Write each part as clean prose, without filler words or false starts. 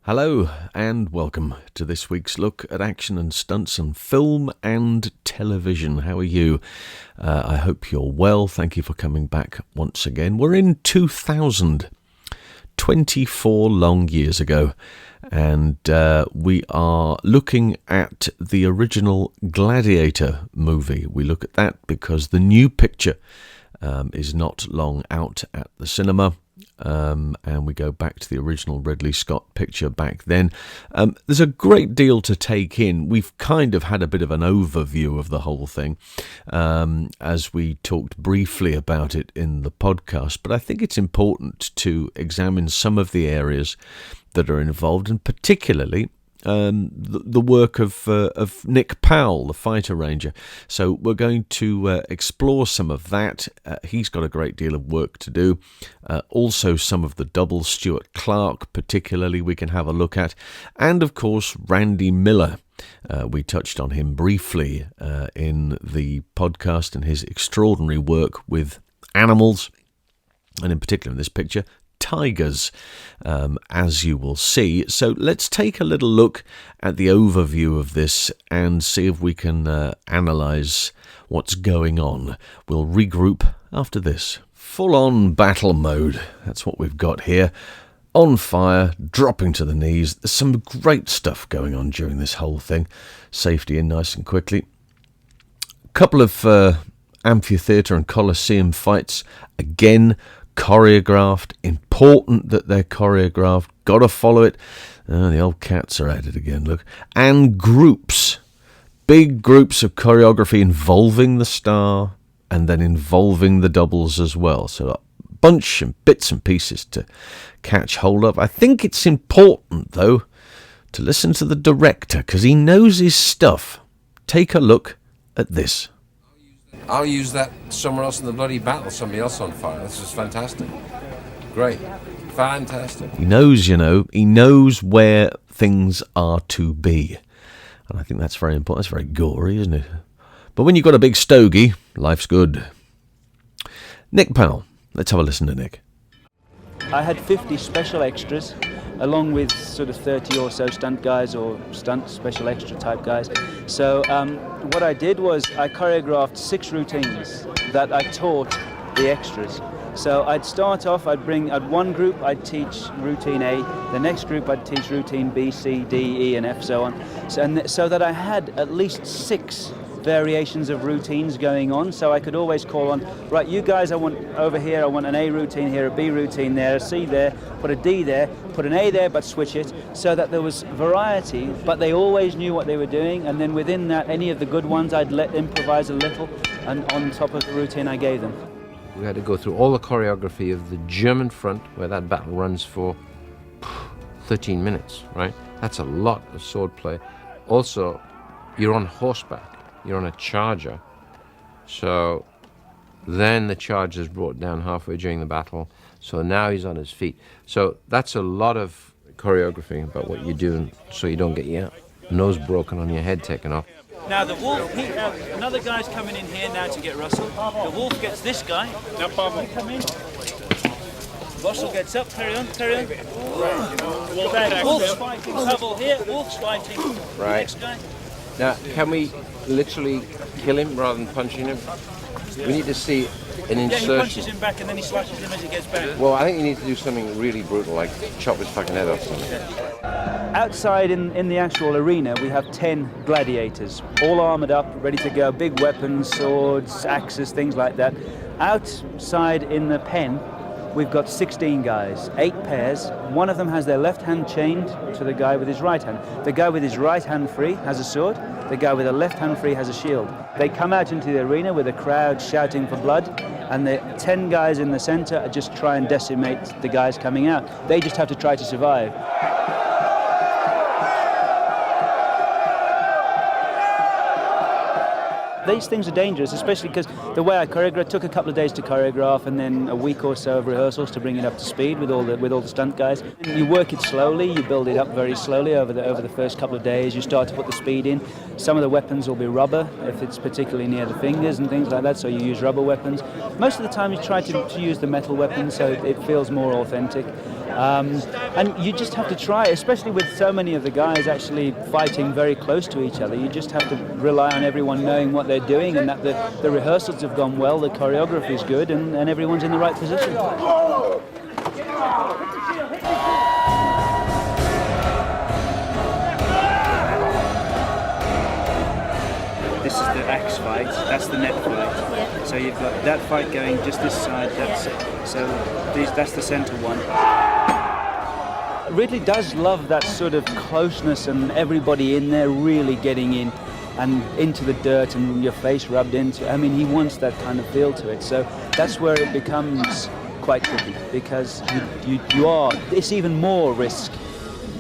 Hello and welcome to this week's look at action and stunts on film and television. How are you? I hope you're well. Thank you for coming back once again. We're in 2000, 24 long years ago, and we are looking at the original Gladiator movie. We look at that because the new picture is not long out at the cinema. And we go back to the original Ridley Scott picture back then. There's a great deal to take in. We've kind of had a bit of an overview of the whole thing as we talked briefly about it in the podcast, but I think it's important to examine some of the areas that are involved, and particularly the work of NIK Powell, the fighter ranger. So we're going to explore some of that. He's got a great deal of work to do. Also some of the double, Stuart Clark particularly, we can have a look at. And of course, Randy Miller. We touched on him briefly in the podcast and his extraordinary work with animals, and in particular in this picture, tigers, as you will see. So let's take a little look at the overview of this and see if we can analyse what's going on. We'll regroup after this. Full-on battle mode, that's what we've got here. On fire, dropping to the knees. There's some great stuff going on during this whole thing. Safety in nice and quickly. A couple of amphitheatre and coliseum fights. Again, choreographed, important that they're choreographed, gotta follow it. The old cats are at it again, look. And groups, big groups of choreography involving the star and then involving the doubles as well. So a bunch and bits and pieces to catch hold of. I think it's important, though, to listen to the director because he knows his stuff. Take a look at this. I'll use that somewhere else in the bloody battle, somebody else on fire. This is fantastic. Great. Fantastic. He knows, he knows where things are to be. And I think that's very important. That's very gory, isn't it? But when you've got a big stogie, life's good. NIK Powell. Let's have a listen to Nick. I had 50 special extras, along with sort of 30 or so stunt guys or stunt special extra type guys. So what I did was I choreographed 6 routines that I taught the extras. So I'd start off, I'd one group, I'd teach routine A, the next group I'd teach routine B, C, D, E, and F, so on. So that I had at least 6 variations of routines going on, so I could always call on, right, you guys, I want over here, I want an A routine here, a B routine there, a C there, put a D there, put an A there, but switch it, so that there was variety, but they always knew what they were doing, and then within that, any of the good ones, I'd let improvise a little, and on top of the routine I gave them. We had to go through all the choreography of the German front, where that battle runs for 13 minutes, right? That's a lot of swordplay. Also, you're on horseback. You're on a charger. So then the charger's brought down halfway during the battle. So now he's on his feet. So that's a lot of choreography about what you're doing so you don't get your nose broken on your head taken off. Now the wolf, another guy's coming in here now to get Russell. The wolf gets this guy. No problem. Come in. Russell gets up, carry on. Wolf's fighting Hubble here, wolf's fighting the next guy. Now, can we literally kill him rather than punching him? We need to see an insertion. Yeah, he punches him back and then he slashes him as he gets back. Well, I think you need to do something really brutal, like chop his fucking head off something. Outside in the actual arena, we have 10 gladiators, all armoured up, ready to go, big weapons, swords, axes, things like that. Outside in the pen, we've got 16 guys, 8 pairs. One of them has their left hand chained to the guy with his right hand. The guy with his right hand free has a sword. The guy with the left hand free has a shield. They come out into the arena with a crowd shouting for blood, and the 10 guys in the centre just try and decimate the guys coming out. They just have to try to survive. These things are dangerous, especially because the way I choreograph, it took a couple of days to choreograph and then a week or so of rehearsals to bring it up to speed with all the stunt guys. You work it slowly, you build it up very slowly over the first couple of days. You start to put the speed in. Some of the weapons will be rubber if it's particularly near the fingers and things like that, so you use rubber weapons. Most of the time you try to use the metal weapons so it feels more authentic. And you just have to try, especially with so many of the guys actually fighting very close to each other. You just have to rely on everyone knowing what they're doing, and that the rehearsals have gone well, the choreography is good, and everyone's in the right position. This is the axe fight, that's the net fight. So you've got that fight going just this side, that's the center one. Ridley does love that sort of closeness and everybody in there really getting in and into the dirt and your face rubbed into. I mean, he wants that kind of feel to it. So that's where it becomes quite tricky, because it's even more risk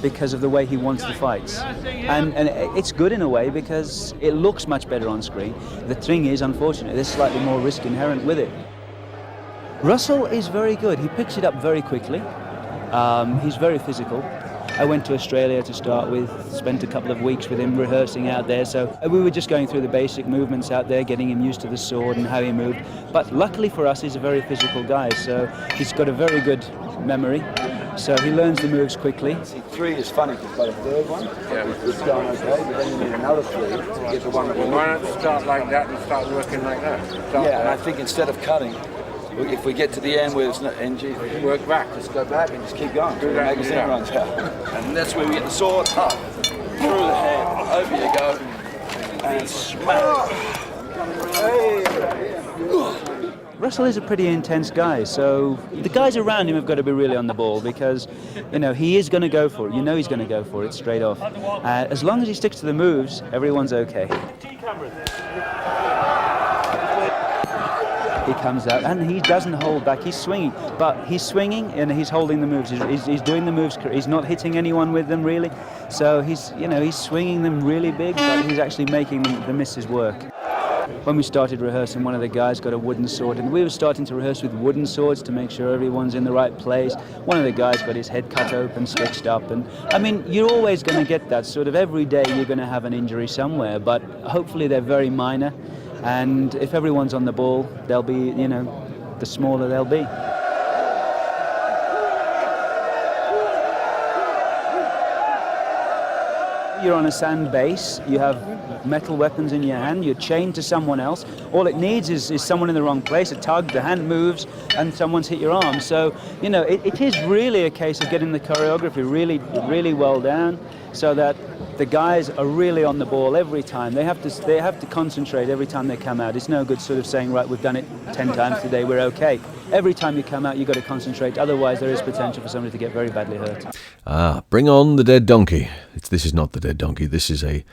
because of the way he wants the fights. And it's good in a way because it looks much better on screen. The thing is, unfortunately, there's slightly more risk inherent with it. Russell is very good. He picks it up very quickly. He's very physical. I went to Australia to start with, spent a couple of weeks with him rehearsing out there, so we were just going through the basic movements out there, getting him used to the sword and how he moved. But luckily for us, he's a very physical guy, so he's got a very good memory, so he learns the moves quickly. See, 3 is funny because by the third one, it's going okay, but then you need another 3 to get the one that Why not start like that and start working like that? and I think instead of cutting, if we get to the end where there's no NG, Work back. just go back and just keep going. Do that, Magazine yeah. runs out. And that's where we get the sword up, through the hand, over you go, and smack. Russell is a pretty intense guy, so the guys around him have got to be really on the ball, because he is going to go for it. He's going to go for it straight off. As long as he sticks to the moves, everyone's okay. He comes out and he doesn't hold back. He's swinging, but he's swinging and he's holding the moves. He's doing the moves. He's not hitting anyone with them really. So he's swinging them really big, but he's actually making the misses work. When we started rehearsing, one of the guys got a wooden sword, and we were starting to rehearse with wooden swords to make sure everyone's in the right place. One of the guys got his head cut open, stitched up, and I mean, you're always going to get that sort of every day. You're going to have an injury somewhere, but hopefully they're very minor. And if everyone's on the ball, they'll be, the smaller they'll be. You're on a sand base, you have metal weapons in your hand, you're chained to someone else. All it needs is someone in the wrong place, a tug, the hand moves, and someone's hit your arm. So, it is really a case of getting the choreography really, really well down, so that the guys are really on the ball every time. They have to concentrate every time they come out. It's no good sort of saying, right, we've done it 10 times today, we're okay. Every time you come out, you've got to concentrate. Otherwise, there is potential for somebody to get very badly hurt. Bring on the dead donkey. This is not the dead donkey. This is a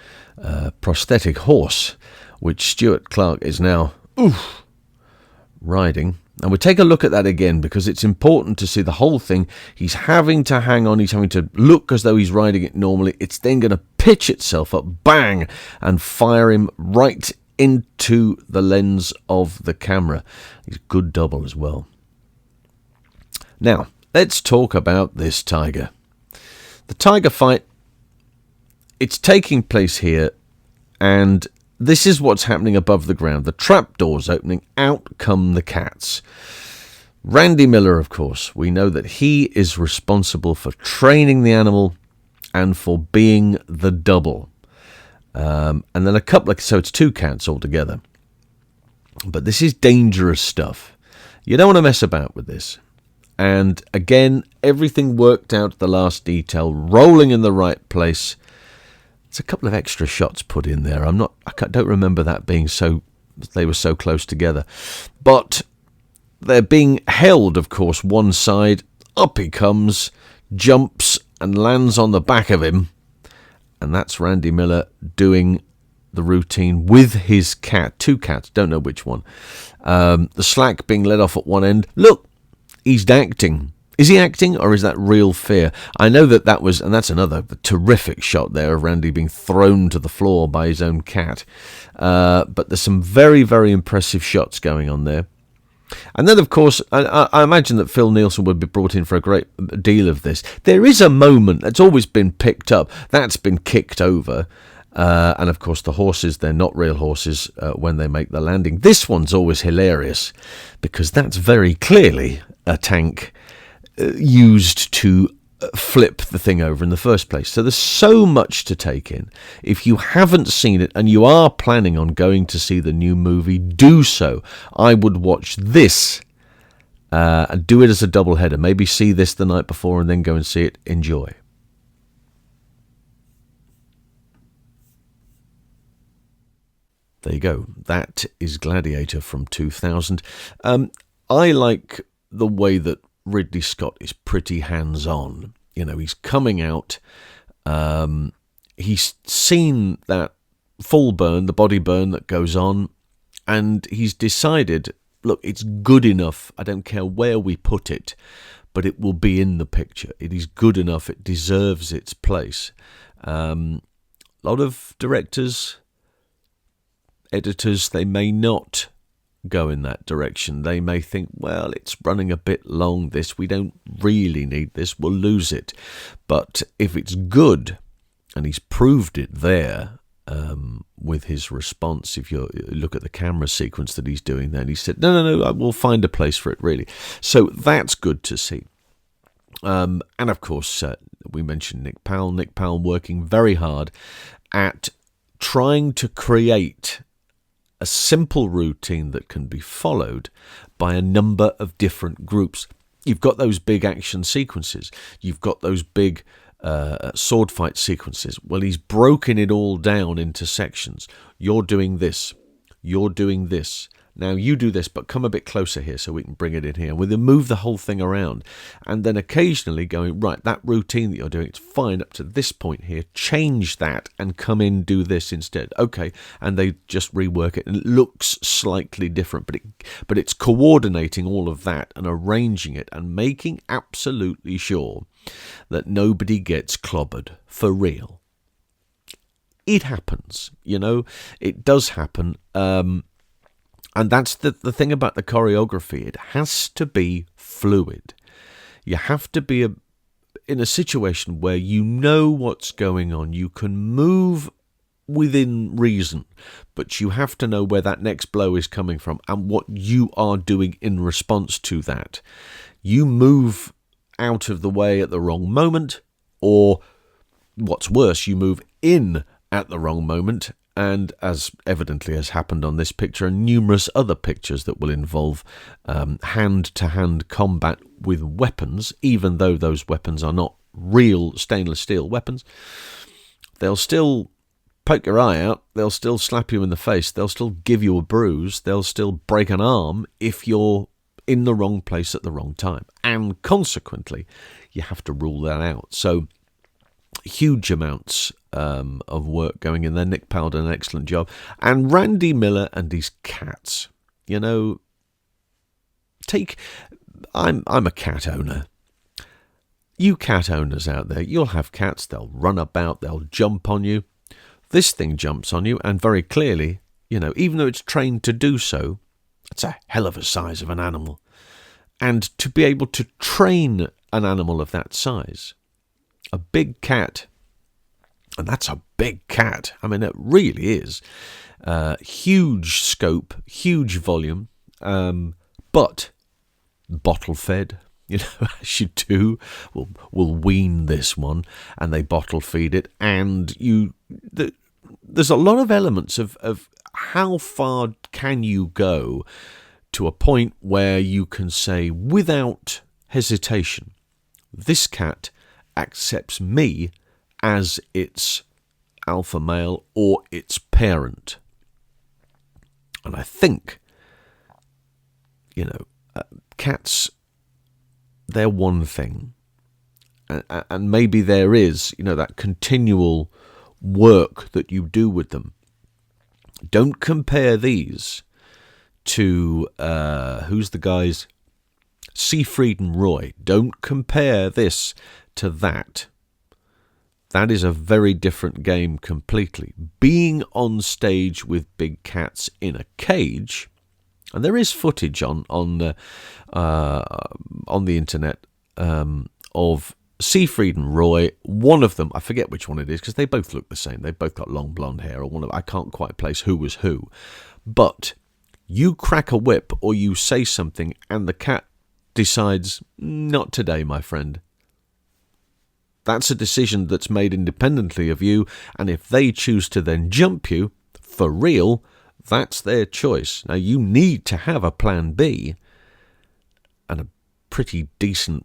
prosthetic horse, which Stuart Clark is now riding. And we'll take a look at that again, because it's important to see the whole thing. He's having to hang on. He's having to look as though he's riding it normally. It's then going to pitch itself up, bang, and fire him right into the lens of the camera. He's a good double as well. Now, let's talk about this tiger. The tiger fight, it's taking place here, and this is what's happening above the ground. The trapdoor's opening, out come the cats. Randy Miller, of course, we know that he is responsible for training the animal and for being the double. And then so it's 2 cats altogether. But this is dangerous stuff. You don't want to mess about with this. And again, everything worked out to the last detail, rolling in the right place. It's a couple of extra shots put in there. I don't remember that being they were so close together. But they're being held, of course, one side. Up he comes, jumps and lands on the back of him. And that's Randy Miller doing the routine with his cat. 2 cats, don't know which one. The slack being let off at one end. Look, he's acting. Is he acting, or is that real fear? I know that was, and that's another terrific shot there of Randy being thrown to the floor by his own cat. But there's some very, very impressive shots going on there. And then, of course, I imagine that PHIL NEILSON would be brought in for a great deal of this. There is a moment that's always been picked up. That's been kicked over. And, of course, the horses, they're not real horses when they make the landing. This one's always hilarious because that's very clearly a tank used to flip the thing over in the first place. So there's so much to take in. If you haven't seen it and you are planning on going to see the new movie, do so. I would watch this and do it as a double header. Maybe see this the night before and then go and see it. Enjoy. There you go. That is Gladiator from 2000. I like the way that Ridley Scott is pretty hands-on. You know, he's coming out. He's seen that full burn, the body burn that goes on, and he's decided, look, it's good enough. I don't care where we put it, but it will be in the picture. It is good enough. It deserves its place. A lot of directors, editors, they may not go in that direction. They may think, well, it's running a bit long, this, we don't really need this, we'll lose it. But if it's good, and he's proved it there with his response, if you look at the camera sequence that he's doing there, and he said, no, we'll find a place for it, really. So that's good to see. And of course, we mentioned Nick Powell. Nick Powell working very hard at trying to create a simple routine that can be followed by a number of different groups. You've got those big action sequences. You've got those big sword fight sequences. Well, he's broken it all down into sections. You're doing this. You're doing this. Now you do this, but come a bit closer here so we can bring it in here. We'll then move the whole thing around. And then occasionally going, right, that routine that you're doing, it's fine up to this point here. Change that and come in, do this instead. Okay, and they just rework it and it looks slightly different. But it's coordinating all of that and arranging it and making absolutely sure that nobody gets clobbered for real. It happens, you know, it does happen. And that's the thing about the choreography. It has to be fluid. You have to be in a situation where you know what's going on. You can move within reason, but you have to know where that next blow is coming from and what you are doing in response to that. You move out of the way at the wrong moment, or what's worse, you move in at the wrong moment. And as evidently has happened on this picture and numerous other pictures that will involve hand-to-hand combat with weapons, even though those weapons are not real stainless steel weapons, they'll still poke your eye out, they'll still slap you in the face, they'll still give you a bruise, they'll still break an arm if you're in the wrong place at the wrong time. And consequently, you have to rule that out. So huge amounts of work going in there. Nick Powell did an excellent job. And Randy Miller and his cats. You know, I'm a cat owner. You cat owners out there, you'll have cats, they'll run about, they'll jump on you. This thing jumps on you, and very clearly, you know, even though it's trained to do so, it's a hell of a size of an animal. And to be able to train an animal of that size, a big cat, and that's a big cat. I mean, it really is. Huge scope, huge volume, but bottle fed, you know, as you do. We'll wean this one, and they bottle feed it. And there's a lot of elements of how far can you go to a point where you can say without hesitation, this cat accepts me as its alpha male or its parent. And I think, you know, cats, they're one thing. And maybe there is, you know, that continual work that you do with them. Don't compare these to, who's the guys? Siegfried and Roy. Don't compare this to that. That is a very different game completely. Being on stage with big cats in a cage, and there is footage on the internet of Siegfried and Roy. One of them, I forget which one it is because they both look the same. They both got long blonde hair, or I can't quite place who was who. But you crack a whip or you say something, and the cat decides, not today, my friend. That's a decision that's made independently of you, and if they choose to then jump you, for real, that's their choice. Now, you need to have a plan B and a pretty decent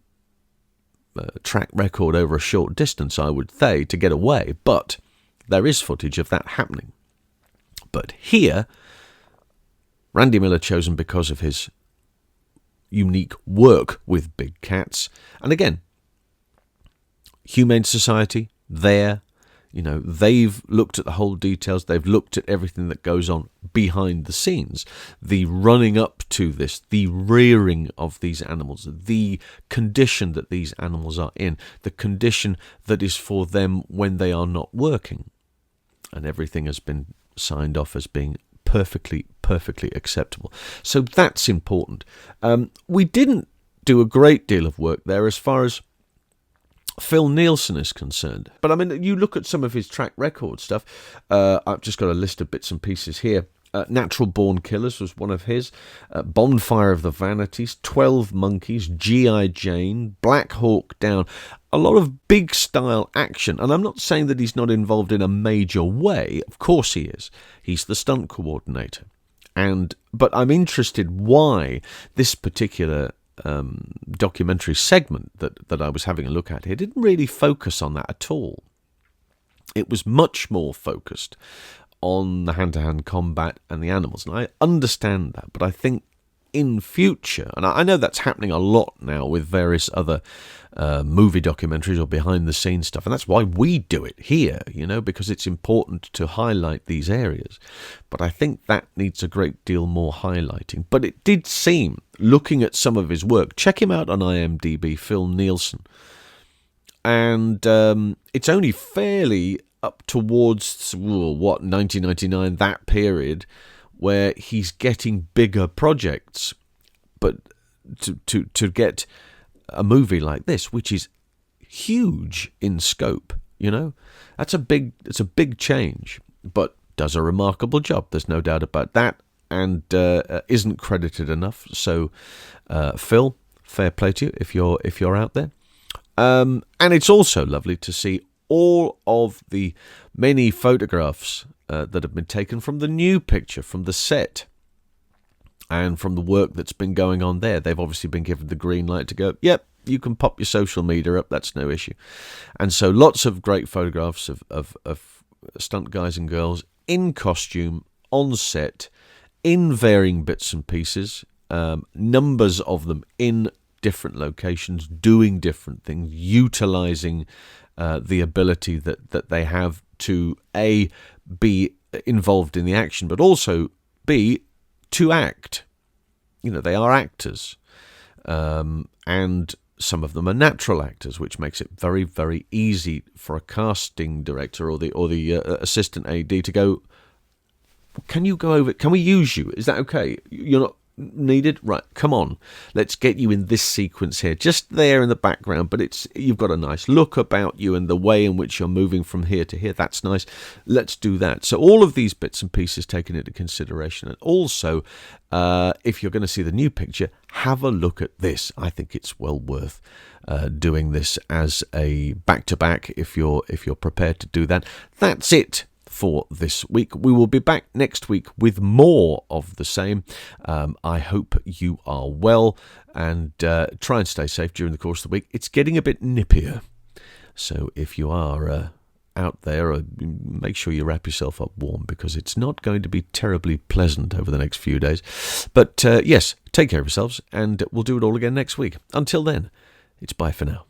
track record over a short distance, I would say, to get away, but there is footage of that happening. But here, Randy Miller chosen because of his unique work with big cats, and again, Humane Society, they've looked at the whole details, they've looked at everything that goes on behind the scenes, the running up to this, the rearing of these animals, the condition that these animals are in, the condition that is for them when they are not working. And everything has been signed off as being perfectly acceptable. So that's important. We didn't do a great deal of work there as far as PHIL NEILSON is concerned. But I mean, you look at some of his track record stuff. I've just got a list of bits and pieces here. Natural Born Killers was one of his. Bonfire of the Vanities, 12 Monkeys, G.I. Jane, Black Hawk Down. A lot of big style action. And I'm not saying that he's not involved in a major way. Of course he is. He's the stunt coordinator. But I'm interested why this particular documentary segment that I was having a look at here didn't really focus on that at all. It was much more focused on the hand-to-hand combat and the animals, and I understand that, but I think in future, and I know that's happening a lot now with various other movie documentaries or behind-the-scenes stuff, and that's why we do it here, because it's important to highlight these areas. But I think that needs a great deal more highlighting. But it did seem, looking at some of his work, check him out on IMDb, PHIL NEILSON, and it's only fairly up towards, 1999, that period, where he's getting bigger projects. But to get a movie like this, which is huge in scope, it's a big change, but does a remarkable job. There's no doubt about that, and isn't credited enough. So, Phil, fair play to you if you're out there. And it's also lovely to see all of the many photographs that have been taken from the new picture, from the set, and from the work that's been going on there. They've obviously been given the green light to go, yep, you can pop your social media up, that's no issue. And so lots of great photographs of stunt guys and girls in costume, on set, in varying bits and pieces, numbers of them in different locations, doing different things, utilizing the ability that they have to A, be involved in the action, but also B, to act. They are actors, and some of them are natural actors, which makes it very, very easy for a casting director or the assistant AD to go, can you go over, can we use you? Is that okay? You're not needed? Right, come on. Let's get you in this sequence here, just there in the background, but you've got a nice look about you and the way in which you're moving from here to here. That's nice. Let's do that. So all of these bits and pieces taken into consideration. And also, if you're going to see the new picture, have a look at this. I think it's well worth doing this as a back-to-back if you're prepared to do that. That's it for this week. We will be back next week with more of the same. I hope you are well, and try and stay safe during the course of the week. It's getting a bit nippier, so if you are out there, make sure you wrap yourself up warm, because it's not going to be terribly pleasant over the next few days. But yes, take care of yourselves, and we'll do it all again next week. Until then, it's bye for now.